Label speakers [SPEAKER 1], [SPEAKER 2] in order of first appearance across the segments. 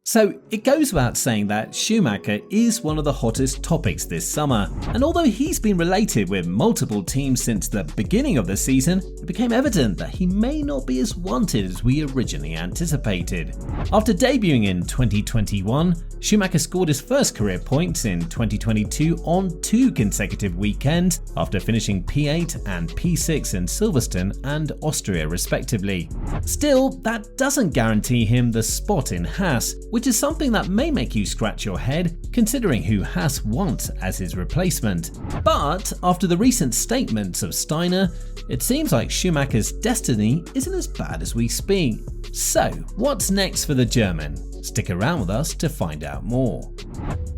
[SPEAKER 1] So it goes without saying that Schumacher is one of the hottest topics this summer, and although he's been related with multiple teams since the beginning of the season, it became evident that he may not be as wanted as we originally anticipated. After debuting in 2021, Schumacher scored his first career points in 2022 on 2 consecutive weekends after finishing P8 and P6 in Silverstone and Austria respectively. Still, that doesn't guarantee him the spot in Haas, which is something that may make you scratch your head considering who Haas wants as his replacement. But after the recent statements of Steiner, it seems like Schumacher's destiny isn't as bad as we speak. So, what's next for the German? Stick around with us to find out more.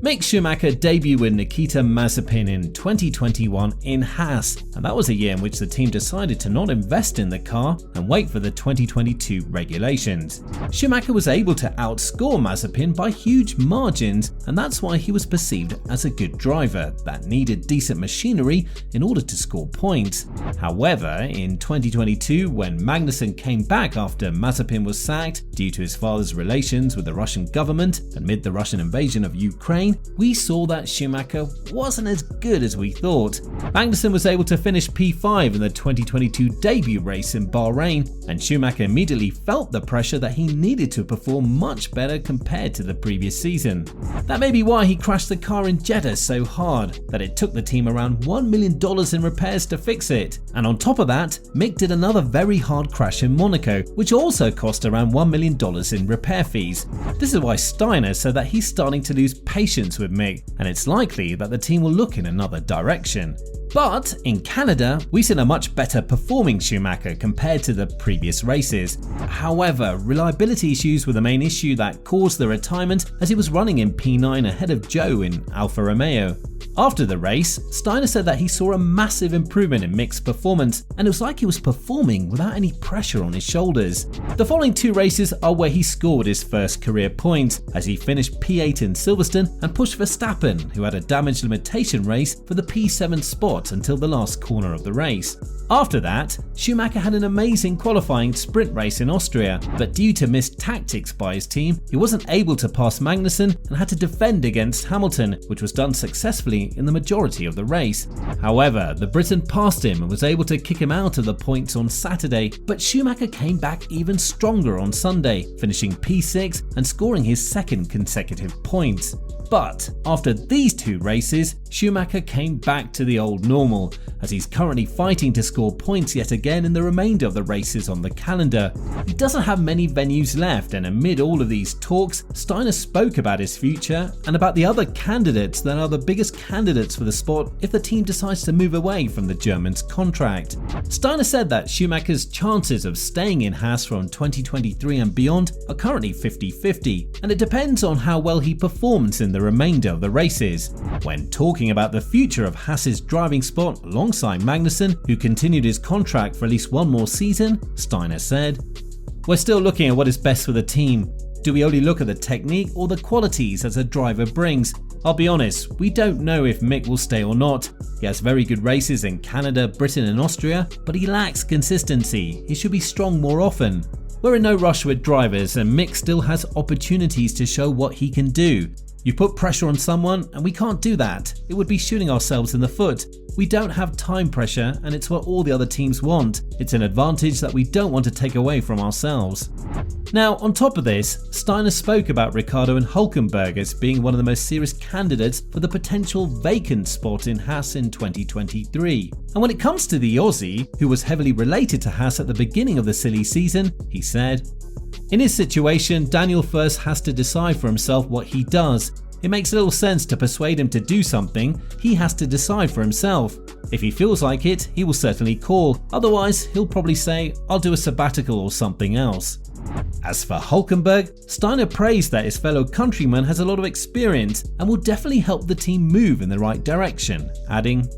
[SPEAKER 1] Mick Schumacher debuted with Nikita Mazepin in 2021 in Haas, and that was a year in which the team decided to not invest in the car and wait for the 2022 regulations. Schumacher was able to outscore Mazepin by huge margins, and that's why he was perceived as a good driver that needed decent machinery in order to score points. However, in 2022, when Magnussen came back after Mazepin was sacked due to his father's relations with the Russian government amid the Russian invasion of Ukraine, we saw that Schumacher wasn't as good as we thought. Magnussen was able to finish P5 in the 2022 debut race in Bahrain, and Schumacher immediately felt the pressure that he needed to perform much better compared to the previous season. That may be why he crashed the car in Jeddah so hard that it took the team around $1 million in repairs to fix it. And on top of that, Mick did another very hard crash in Monaco, which also cost around $1 million in repair fees. This is why Steiner said that he's starting to lose patience with Mick, and it's likely that the team will look in another direction. But in Canada, we've seen a much better performing Schumacher compared to the previous races. However, reliability issues were the main issue that caused the retirement, as he was running in P9 ahead of Joe in Alfa Romeo. After the race, Steiner said that he saw a massive improvement in Mick's performance, and it was like he was performing without any pressure on his shoulders. The following 2 races are where he scored his first career point, as he finished P8 in Silverstone and pushed Verstappen, who had a damage limitation race, for the P7 spot until the last corner of the race. After that, Schumacher had an amazing qualifying sprint race in Austria, but due to missed tactics by his team, he wasn't able to pass Magnussen and had to defend against Hamilton, which was done successfully in the majority of the race. However, the Briton passed him and was able to kick him out of the points on Saturday, but Schumacher came back even stronger on Sunday, finishing P6 and scoring his second consecutive point. But after these 2 races, Schumacher came back to the old normal, as he's currently fighting to score points yet again in the remainder of the races on the calendar. He doesn't have many venues left, and amid all of these talks, Steiner spoke about his future and about the other candidates that are the biggest candidates for the spot if the team decides to move away from the German's contract. Steiner said that Schumacher's chances of staying in Haas from 2023 and beyond are currently 50-50, and it depends on how well he performs in the remainder of the races. When talking about the future of Haas's driving spot alongside Magnussen, who continued his contract for at least 1 more season, Steiner said, "We're still looking at what is best for the team. Do we only look at the technique or the qualities as a driver brings? I'll be honest, we don't know if Mick will stay or not. He has very good races in Canada, Britain and Austria, but he lacks consistency. He should be strong more often. We're in no rush with drivers, and Mick still has opportunities to show what he can do. You put pressure on someone and we can't do that. It would be shooting ourselves in the foot. We don't have time pressure, and it's what all the other teams want. It's an advantage that we don't want to take away from ourselves." Now, on top of this, Steiner spoke about Ricciardo and Hülkenberg as being one of the most serious candidates for the potential vacant spot in Haas in 2023. And when it comes to the Aussie, who was heavily related to Haas at the beginning of the silly season, he said, "In his situation, Daniel first has to decide for himself what he does. It makes little sense to persuade him to do something. He has to decide for himself. If he feels like it, he will certainly call. Otherwise, he'll probably say, I'll do a sabbatical or something else." As for Hülkenberg, Steiner praised that his fellow countryman has a lot of experience and will definitely help the team move in the right direction, adding,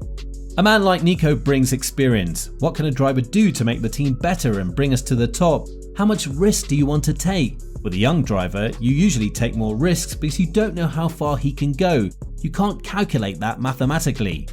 [SPEAKER 1] "A man like Nico brings experience. What can a driver do to make the team better and bring us to the top? How much risk do you want to take? With a young driver, you usually take more risks because you don't know how far he can go. You can't calculate that mathematically.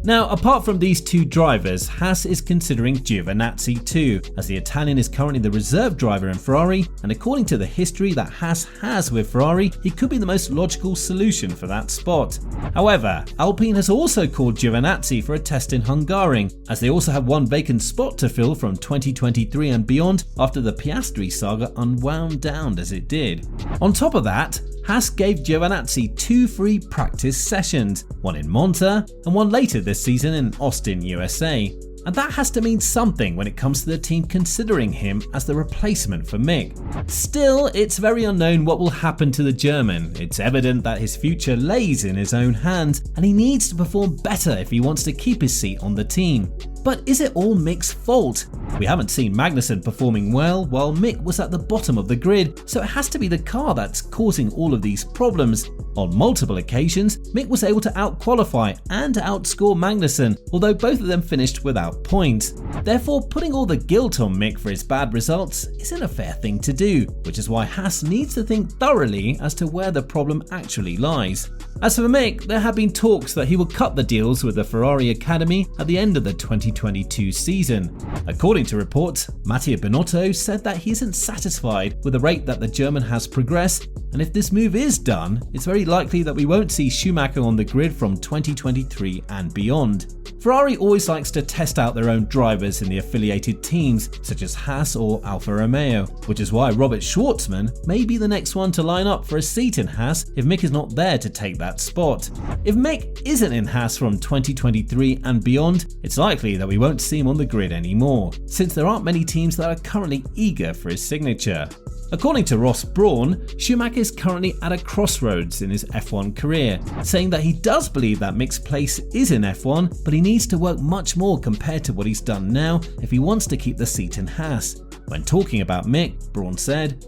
[SPEAKER 1] Now, apart from these two drivers, Haas is considering Giovinazzi too, as the Italian is currently the reserve driver in Ferrari, and according to the history that Haas has with Ferrari, he could be the most logical solution for that spot. However, Alpine has also called Giovinazzi for a test in Hungaroring, as they also have one vacant spot to fill from 2023 and beyond after the Piastri saga unwound down as it did. On top of that, Haas gave Giovinazzi 2 free practice sessions, one in Monza and one later this season in Austin, USA. And that has to mean something when it comes to the team considering him as the replacement for Mick. Still, it's very unknown what will happen to the German. It's evident that his future lays in his own hands, and he needs to perform better if he wants to keep his seat on the team. But is it all Mick's fault? We haven't seen Magnussen performing well while Mick was at the bottom of the grid, so it has to be the car that's causing all of these problems. On multiple occasions, Mick was able to out-qualify and outscore Magnussen, although both of them finished without points. Therefore, putting all the guilt on Mick for his bad results isn't a fair thing to do, which is why Haas needs to think thoroughly as to where the problem actually lies. As for Mick, there have been talks that he will cut the deals with the Ferrari Academy at the end of the 2022 season. According to reports, Mattia Binotto said that he isn't satisfied with the rate that the German has progressed, and if this move is done, it's very likely that we won't see Schumacher on the grid from 2023 and beyond. Ferrari always likes to test out their own drivers in the affiliated teams, such as Haas or Alfa Romeo, which is why Robert Schwartzman may be the next one to line up for a seat in Haas if Mick is not there to take that spot. If Mick isn't in Haas from 2023 and beyond, it's likely that we won't see him on the grid anymore, since there aren't many teams that are currently eager for his signature. According to Ross Brawn, Schumacher is currently at a crossroads in his F1 career, saying that he does believe that Mick's place is in F1, but he needs to work much more compared to what he's done now if he wants to keep the seat in Haas. When talking about Mick, Brawn said,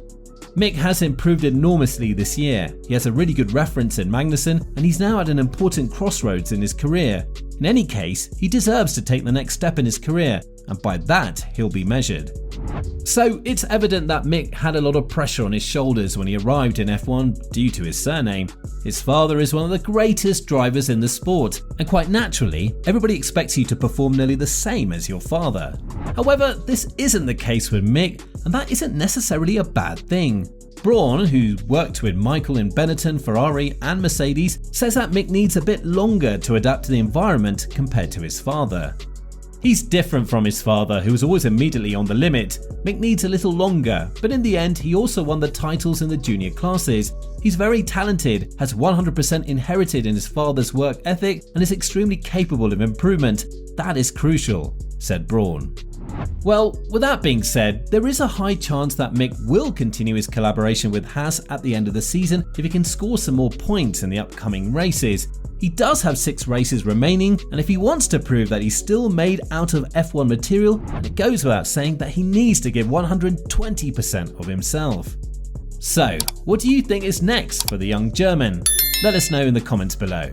[SPEAKER 1] "Mick has improved enormously this year. He has a really good reference in Magnussen, and he's now at an important crossroads in his career. In any case, he deserves to take the next step in his career, and by that, he'll be measured." So it's evident that Mick had a lot of pressure on his shoulders when he arrived in F1 due to his surname. His father is one of the greatest drivers in the sport, and quite naturally, everybody expects you to perform nearly the same as your father. However, this isn't the case with Mick, and that isn't necessarily a bad thing. Brawn, who worked with Michael in Benetton, Ferrari and Mercedes, says that Mick needs a bit longer to adapt to the environment compared to his father. He's different from his father, who was always immediately on the limit. Mick needs a little longer, but in the end he also won the titles in the junior classes. He's very talented, has 100% inherited in his father's work ethic, and is extremely capable of improvement. That is crucial, said Brawn. Well, with that being said, there is a high chance that Mick will continue his collaboration with Haas at the end of the season if he can score some more points in the upcoming races. He does have 6 races remaining, and if he wants to prove that he's still made out of F1 material, then it goes without saying that he needs to give 120% of himself. So, what do you think is next for the young German? Let us know in the comments below.